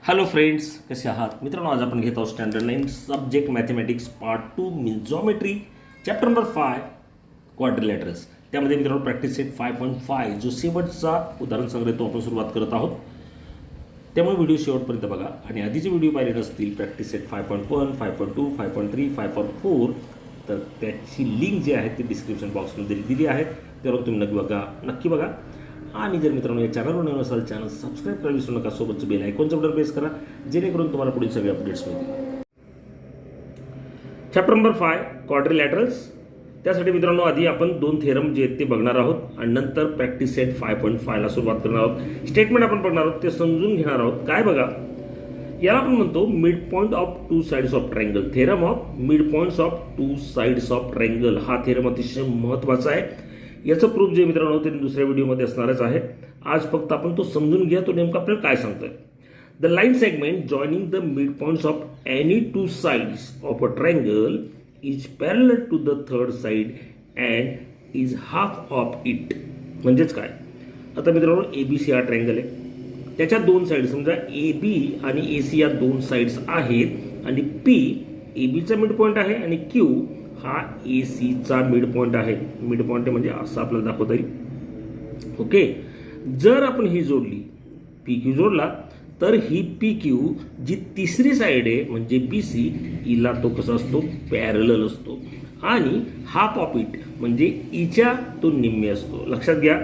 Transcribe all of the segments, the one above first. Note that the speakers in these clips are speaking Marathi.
हॅलो फ्रेंड्स, कसे आहात मित्रांनो? आज आपण घेत आहोत standard 9 subject mathematics part 2 means geometry chapter number 5 quadrilaterals. त्यामध्ये मित्रांनो प्रॅक्टिस सेट 5.5 जो शेवटचा उदाहरण संग्रह तो आपण सुरुवात करत आहोत. त्यामुळे व्हिडिओ शेवटपर्यंत बघा आणि आधीचे व्हिडिओ पाहिले नसतील प्रॅक्टिस सेट 5.1, 5.2, 5.3, 5.4 तर त्याची लिंक जी आहे ती डिस्क्रिप्शन बॉक्समध्ये दिली आहे. त्यावर तुम्ही नक्की बघा. आणि जर मित्रांनो या चॅनलवर नवीन असाल चॅनल सबस्क्राईब करायला विसरू नका. सोबतचं बेल आयकॉनचं बटन प्रेस करा जेणेकरून तुम्हाला पुढील सगळे अपडेट्स मिळतील. Chapter number 5 quadrilaterals. त्यासाठी मित्रांनो आधी आपण 2 थेरम जे आहेत ते बघणार आहोत आणि नंतर प्रॅक्टिस सेट 5.5 ला सुरुवात करणार आहोत. स्टेटमेंट आपण बघणार आहोत, ते समजून घेणार आहोत. काय बघा, याला आपण म्हणतो mid point of to sides of triangle. Theorem of mid points of to sides of triangle हा थेरम अतिशय महत्त्वाचा आहे. याचं प्रूफ जे मित्रांनो ते दुसऱ्या व्हिडिओमध्ये असणारच आहे. आज फक्त आपण तो समजून घ्या, तो नेमका आपल्याला काय सांगतोय. The line segment joining the mid points of any two sides of a triangle is parallel to the third side and is half of it. म्हणजेच काय, आता मित्रांनो ABC हा ट्रायंगल आहे, त्याच्या 2 साइड समजा AB आणि AC या 2 साइड्स आहेत आणि P ABचा मिड पॉइंट आहे आणि Q हा ACचा मिड पॉइंट आहे. मिड पॉइंट म्हणजे असं आपल्याला दाखवता येईल. ओके, जर आपण ही जोडली PQ जोडला तर ही PQ जी तिसरी साइड आहे म्हणजे BC हिला तो कसा असतो, पॅरलल असतो आणि हाफ ऑफ इट म्हणजे इच्या तो निम्मे असतो. लक्षात घ्या,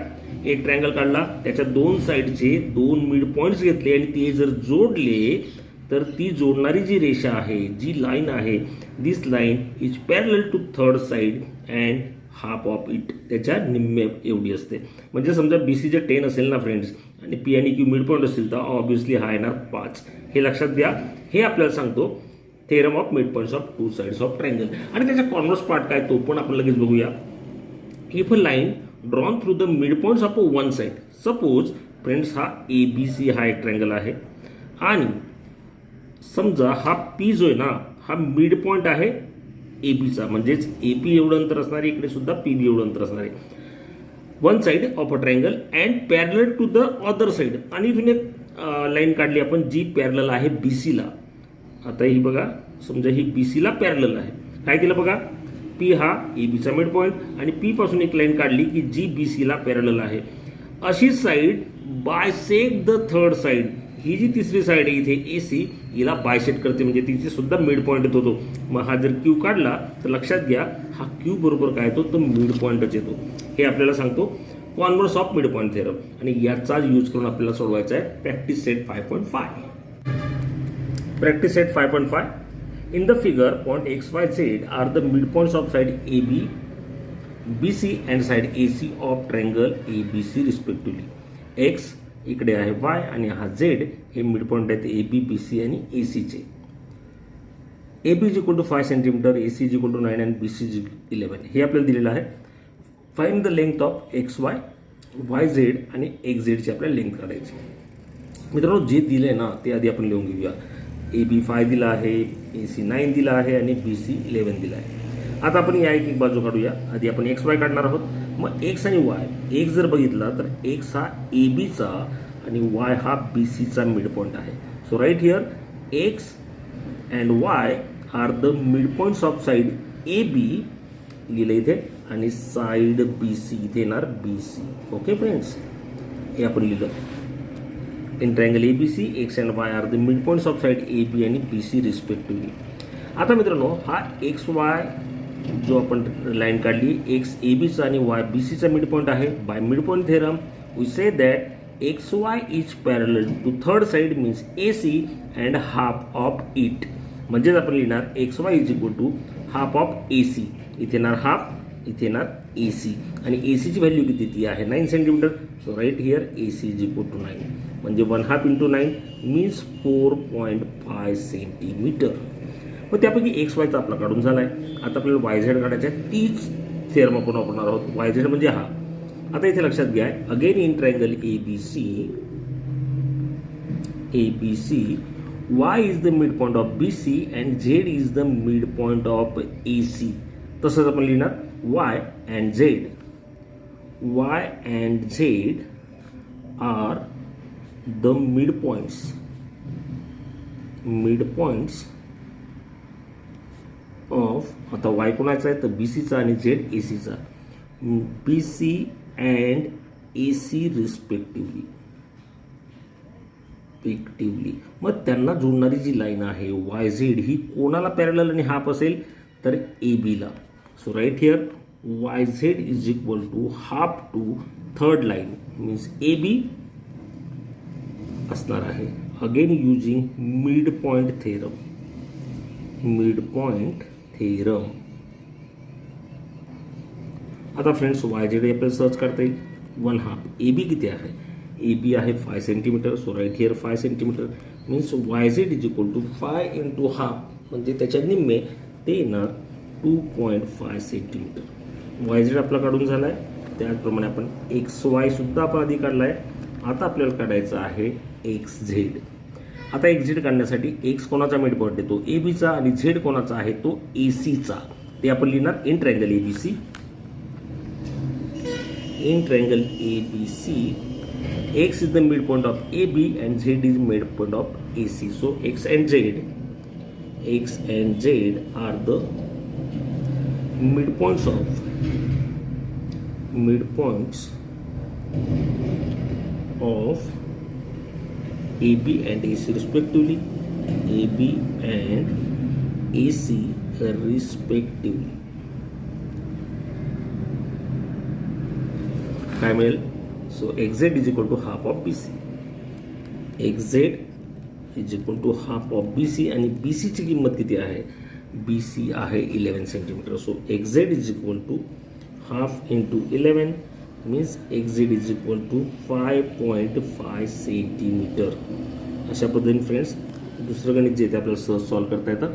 एक ट्रायंगल काढला, त्याच्या 2 साइडचे 2 मिड पॉइंट्स घेतले आणि ते जर जोडले तर ती जोडणारी जी रेषा आहे, जी लाईन आहे, this line is parallel to third side and half of it त्याच्या निम्मे एवढी असते. म्हणजे समजा BC जे 10 असेल ना फ्रेंड्स आणि P आणि Q मिड पॉईंट असतील तर ऑब्व्हियसली हा येणार 5. हे लक्षात घ्या. हे आपल्याला सांगतो theorem of mid points of to sides of triangle. आणि त्याचा कॉन्व्हर्स पार्ट काय तो पण आपण लगेच बघूया. If a line drawn through the mid points of one side, suppose friends हा ABC हा एक ट्रायंगल आहे आणि समजा हा P जो आहे ना हा मिड पॉइंट आहे ABचा, म्हणजेच AP एवढं अंतर असणार आहे, इकडे सुद्धा PB एवढं अंतर असणार आहे. One side of a triangle and parallel to the other side. आणि इथून एक लाईन काढली आपण जी पॅरलल आहे BC ला. आता ही बघा, समजा ही BC ला पॅरलल आहे. काय केलं बघा, P हा ABचा मिड पॉइंट आणि P पासून एक लाईन काढली की जी BC ला पॅरलल आहे. अशी side bisect the third side. ही जी तिसरी साइड आहे इथे AC हिला बायसेक्ट करते, म्हणजे तिथे सुद्धा मिड पॉइंट येतो. मग हा जर Q काढला तर लक्षात घ्या हा Q बरोबर काय येतो, तर मिड पॉइंटच येतो. हे आपल्याला सांगतो converse of mid point theorem आणि याचा यूज करून आपल्याला सोडवायचा आहे practice set 5.5. Practice set 5.5. In the figure point XYZ are the mid points of side AB, BC and side AC of triangle ABC respectively. X इकडे आहे Y आणि हा Z हे मिड पॉइंट आहेत AB, BC आणि AC चे. AB is equal to 5 centimetre, AC is equal to 9 आणि BC इज 11. हे आपल्याला दिलेलं आहे. Find the length of XY, YZ आणि XZ ची आपल्याला लेंथ काढायची. मित्रांनो जे दिले ना ते आधी आपण लिहून घेऊया. AB 5 दिला आहे, AC 9 दिला आहे आणि BC 11 दिला आहे. आता आपण या एक बाजू काढूया. आधी आपण XY काढणार आहोत. मग X आणि Y, X जर बघितला तर X हा ABचा आणि Y हा BCचा मिड पॉइंट आहे. So right here X and Y are the mid points of side AB लिहिलं इथे आणि साइड BC इथे येणार BC. ओके फ्रेंड्स, हे आपण लिहिलं. In triangle ABC X and Y are the mid points of side AB आणि BC रिस्पेक्टिव्हली. आता मित्रांनो हा XY जो आपण लाईन काढली, X ABचा आणि Y BCचा मिड पॉइंट आहे. By mid point theorem we say that XY is parallel to third side means AC and half of it. म्हणजेच आपण लिहिणार XY is equal to half of AC. इथे येणार हाफ, इथे येणार AC आणि AC ची व्हॅल्यू किती ती आहे 9 centimetre. So right here AC is equal to 9 म्हणजे 1/2 × 9 मीन्स 4.5 सेंटीमीटर. मग त्यापैकी XYचा आपला काढून झाला आहे. आता आपल्याला YZ काढायचा आहे. तीच थेरम आपण वापरणार आहोत. YZ म्हणजे हा. आता इथे लक्षात घ्या, again in triangle ABC Y is the mid point of BC and Z is the mid point of AC. तसंच आपण लिहिणार Y and Z are the mid points mid points of, आता वाय कोणाचा आहे तर बी सीचा आणि झेड ए सीचा, B C and A C respectively. मग त्यांना जोडणारी जी लाईन आहे वाय झेड ही कोणाला पॅरलल आणि हाफ असेल तर ए बीला. So right here Y Z is equal to half to third line means A B असणार आहे. Again using mid point theorem. आता फ्रेंड्स वाय झेड आपल्याला सर्च करता येईल. 1/2 ए बी किती आहे, ए बी आहे 5 centimetre. So right here 5 centimetre means Y Z is equal to 5 into half म्हणजे त्याच्या निम्मे ते येणार 2.5 सेंटीमीटर. वाय झेड आपला काढून झाला आहे. त्याचप्रमाणे आपण एक्स वाय सुद्धा आपण आधी काढला आहे. आता आपल्याला काढायचं आहे एक्स झेड. आता एक्स झेड काढण्यासाठी एक्स कोणाचा मिड पॉईंट येतो ए बीचा आणि झेड कोणाचा आहे तो ए सीचा. ते आपण लिहिणार in triangle A B C. In triangle ABC, X is the midpoint of AB and Z is midpoint of AC. So X and Z are the midpoints of AB and AC respectively. AB and AC respectively. काय मिळेल. So X Z is equal to half of B C. X Z is equal to half of B C आणि बी सीची किंमत किती आहे, बी सी आहे 11 centimetre. So X Z is equal to half into 11 means X Z is equal to 5.5 centimetre. अशा पद्धतीने फ्रेंड्स दुसरं गणित जे ते आपल्याला सहज सॉल्व करता येतं.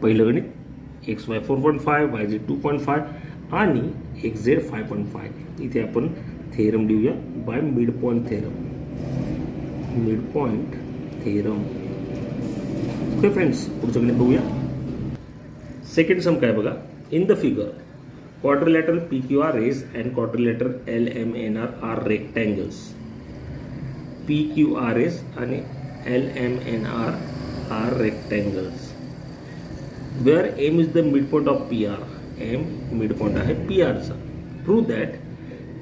पहिलं गणित एक्स वाय 4.5 वाय झेड 2.5 आणि एक्स झेड 5.5. इथे आपण थेरम लिहूया by mid point theorem. Okay friends, पुढचं गणित बघूया. सेकंड सम काय बघा. In the figure quadrilateral P Q R S and quadrilateral L M N R are rectangles. P Q R S आणि L M N R are rectangles where M is the mid point of P R. M mid point आहे पी आरचा. Prove that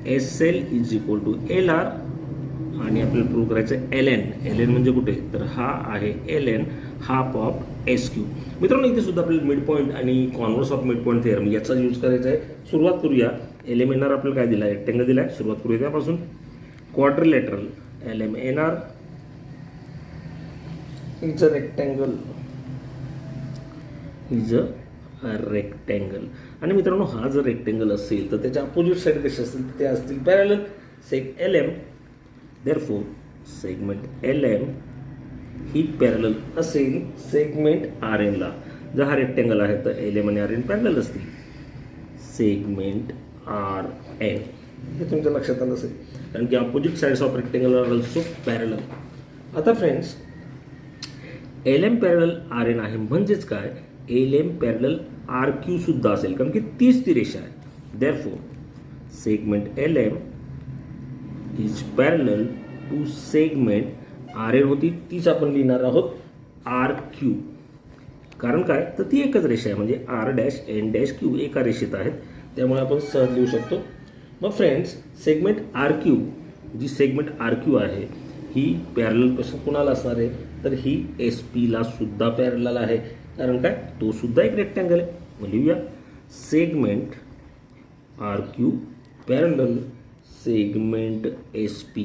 S L is equal to L R आणि आपल्याला प्रूव्ह करायचं एल एन. एल एन म्हणजे कुठे तर हा आहे L N half of S Q. मित्रांनो इथे सुद्धा आपल्याला मिड पॉईंट आणि converse of mid point theorem याचा यूज करायचा आहे. सुरुवात करूया. एल एम एन आर आपल्याला काय दिला आहे, रेक्टँगल दिला आहे. सुरुवात करूया त्यापासून. Quadrilateral L M N R is a rectangle आणि मित्रांनो हा जर रेक्टेंगल असेल तर त्याच्या अपोजिट साईड कसे असतील ते असतील parallel. Seg L M therefore segment L M ही पॅरलल असेल सेगमेंट आर एनला. जर हा रेक्टेंगल आहे तर एल एम आणि आर एन पॅरलल असतील. सेगमेंट आर एन हे तुमच्या लक्षात आलं असेल कारण की opposite sides of rectangle are also parallel. आता friends L M parallel R N आहे म्हणजेच काय L M parallel R Q सुद्धा असेल कारण की तीच ती रेषा आहे. Therefore segment L M is parallel to segment R N होती तीच आपण लिहिणार आहोत आर क्यू. कारण काय तर ती एकच रेषा आहे म्हणजे R dash N dash Q एका रेषेत आहेत त्यामुळे आपण सहज लिहू शकतो. मग फ्रेंड्स सेगमेंट आर क्यू जी सेगमेंट आर क्यू आहे ही पॅरलल कसं कुणाला असणार आहे तर ही एस पीला सुद्धा पॅरलल आहे कारण काय तो सुद्धा एक रेक्टँगल आहे. मग लिहूया segment R Q parallel segment S P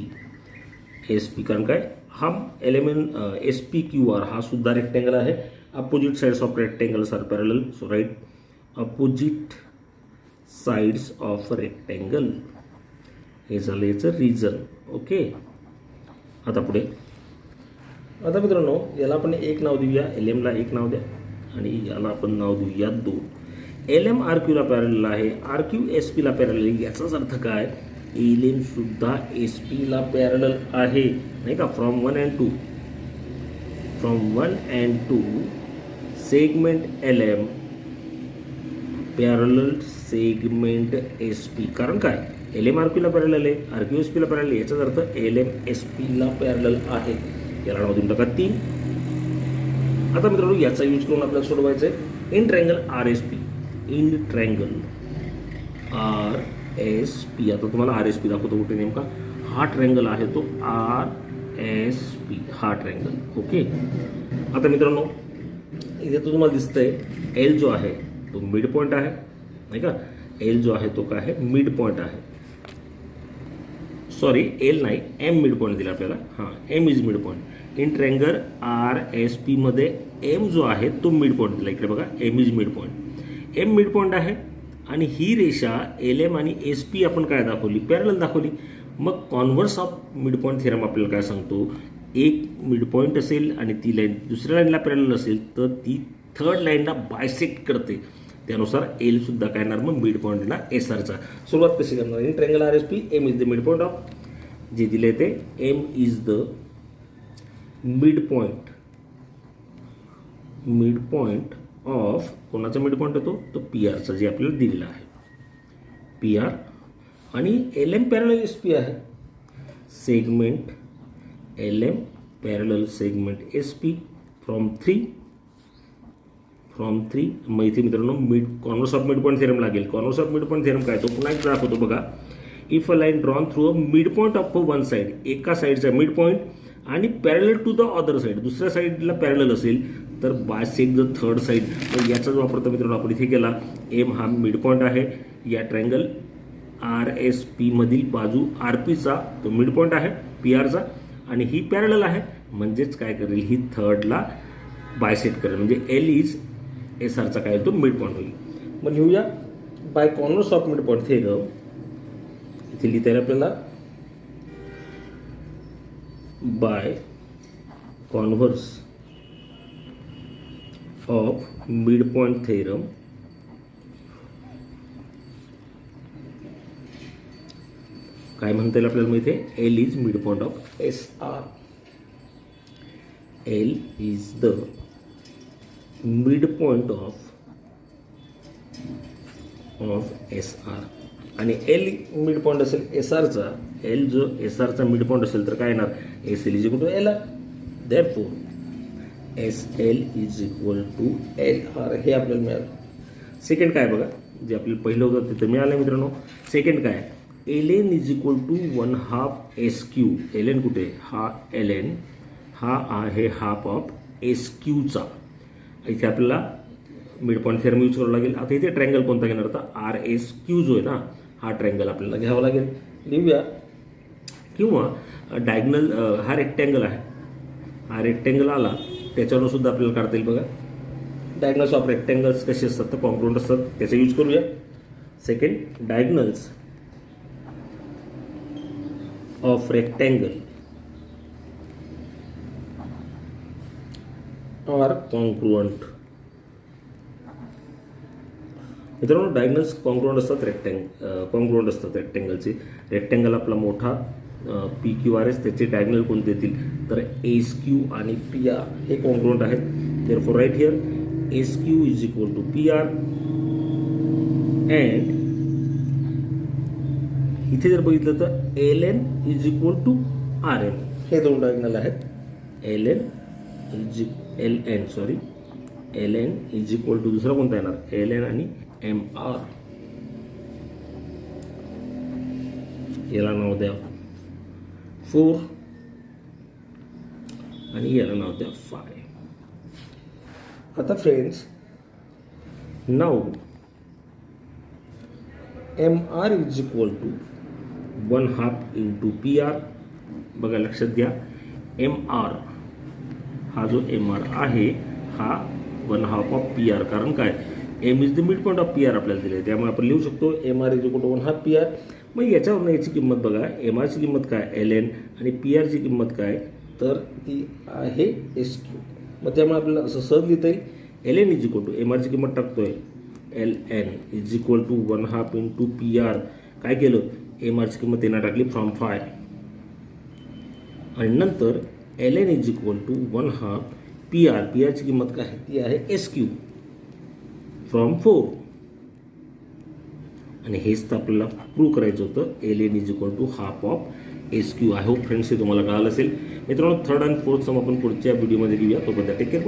कारण काय हा element S P Q R हा सुद्धा रेक्टँगल आहे. Opposite sides of rectangles are parallel. So right opposite sides of rectangle हे झालं याचं रिजन. ओके आता पुढे. आता मित्रांनो याला आपण एक नाव देऊया एल एमला एक नाव द्या आणि याला आपण नाव देऊया 2. एल एम आर क्यूला पॅरलल आहे आर क्यू एस पीला पॅरलल आहे. याचाच अर्थ काय एल एम सुद्धा एस पीला पॅरलल आहे नाही का. From 1 and 2 segment L M parallel segment S P कारण काय एल एम आर क्यूला पॅरलल आहे आर क्यू एस पीला पॅरलल आहे. याचाच अर्थ एल एम एस पीला पॅरलल आहे. याला नाव देऊन टाका 3. आता मित्रांनो याचा यूज करून आपल्याला सोडवायचं आहे in triangle R S P. In triangle R S P. आता तुम्हाला आर एस पी दाखवतो कुठे नेमका. हा ट्रँगल आहे तो आर एस पी, हा ट्रँगल. ओके. आता मित्रांनो इथे तो तुम्हाला दिसतंय एल जो आहे तो मिड पॉईंट आहे नाही का. एल जो आहे तो काय आहे, मिड पॉईंट आहे. सॉरी एल नाही, एम मिड पॉईंट दिला आपल्याला. हां, M is mid point. In triangle R S पीमध्ये एम जो आहे तो मिड पॉईंट दिला. इकडे बघा, M is mid point. M mid point आहे आणि ही रेषा एल एम आणि एस पी आपण काय दाखवली, पॅरलल दाखवली. मग converse of mid point theorem आपल्याला काय सांगतो, एक मिड पॉईंट असेल आणि ती लाईन दुसऱ्या लाईनला पॅरलल असेल तर ती थर्ड लाईनला बायसेक्ट करते. त्यानुसार एल सुद्धा काय येणार मग मिड पॉईंटला एस आरचा. सुरुवात कशी करणार. In triangle R S P M is the mid point of, जे दिले ते M is the mid point of कोणाचा मिड पॉईंट होतो तो पी आरचा, जे आपल्याला दिलेला आहे पी आर. आणि L M parallel S P आहे. Segment L M parallel segment S P from 3. मग इथे मित्रांनो converse of mid point theorem लागेल. Converse of mid point theorem काय, तो पुन्हा एक दाखवतो बघा. If a line drawn through a mid point of one side, एका साईडचा मिड पॉईंट आणि parallel to the other side, दुसऱ्या साईडला पॅरलल असेल तर बायसेक्ट द थर्ड साईड. तर याचाच वापर तर मित्रांनो आपण इथे केला. एम हा मिड पॉईंट आहे. या ट्रँगल आर एस पी मधील बाजू आर पीचा तो मिड पॉईंट आहे पी आरचा, आणि ही पॅरलल आहे म्हणजेच काय करेल, ही थर्डला बायसेक्ट करेल. म्हणजे एल इज एस आरचा काय तो मिड पॉईंट होईल. मग लिहूया by converse of mid point theorem. इथे लिहिता येईल आपल्याला by converse of mid point theorem काय म्हणता येईल आपल्याला माहिती आहे, L is mid point of S R. L is the mid point of S R. आणि एल मिड पॉईंट असेल एस आरचा, एल जो एस आरचा मिड पॉईंट असेल तर काय येणार, S L is equal to L R. Therefore S L is equal to L R हे आपल्याला मिळालं. सेकंड काय बघा, जे आपल्याला पहिलं होतं तिथं मिळालं मित्रांनो. सेकंड काय, L N is equal to 1/2 S Q. L N कुठे, हा एल एन हा आहे हाफ ऑफ एस क्यूचा. इथे आपल्याला मिड पॉईंट थेरम यूज करावं लागेल. आता इथे ट्रँगल कोणता घेणार होता, आर एस क्यू जो आहे ना, हा ट्रँगल आपल्याला घ्यावा लागेल. लिहूया. किंवा डायगनल हा रेक्टँगल आहे, हा रेक्टँगल आला त्याच्यावरून सुद्धा आपल्याला काढता येईल बघा. डायगनल्स ऑफ रेक्टँगल्स कसे असतात तर कॉन्ग्रुएंट असतात, त्याचा यूज करूया. Second, diagonals of rectangle are congruent. मित्रांनो डायगनल्स कॉन्ग्रुएंट असतात, कॉन्ग्रुएंट असतात रेक्टँगलचे. रेक्टँगल आपला मोठा पी क्यू आर एस, त्याचे डायगनल कोणते येतील तर एस क्यू आणि पी आर हे कॉन्ग्रुएंट आहेत. Therefore right here S Q is equal to P R. And इथे जर बघितलं तर L N is equal to R N. हे दोन डायगनल आहेत. L N is equal to दुसरा कोणता येणार, एल एन आणि एम आर. याला नाव द्या 4 आणि याला नाव द्या 5. आता फ्रेंड्स, नाव M R is equal to 1/2 into P R. बघा लक्षात घ्या, एम आर हा जो एम आर आहे हा 1/2 ऑफ पी आर. कारण काय, M is the mid point of P R आपल्याला दिले, त्यामुळे आपण लिहू शकतो M R is equal to 1/2 P R. मग याच्यावरून याची किंमत बघा, एम आरची किंमत काय एल एन आणि पी आरची किंमत काय तर ती आहे एस क्यू. मग त्यामुळे आपल्याला असं सहज लिहिता येईल, L N is equal to M आरची किंमत टाकतोय L N is equal to 1/2 into P R. काय केलं, एम आरची किंमत येणार टाकली फ्रॉम 5 आणि नंतर L N is equal to 1/2 P R. P आरची किंमत काय आहे ती आहे एस क्यू फ्रॉम 4. आणि हेच तर आपल्याला प्रूव्ह करायचं होतं, L N is equal to half of S Q. I hope friends हे तुम्हाला कळालं असेल. मित्रांनो थर्ड आणि फोर्थ सम आपण पुढच्या व्हिडिओमध्ये घेऊया. तोपर्यंत टेक केअर.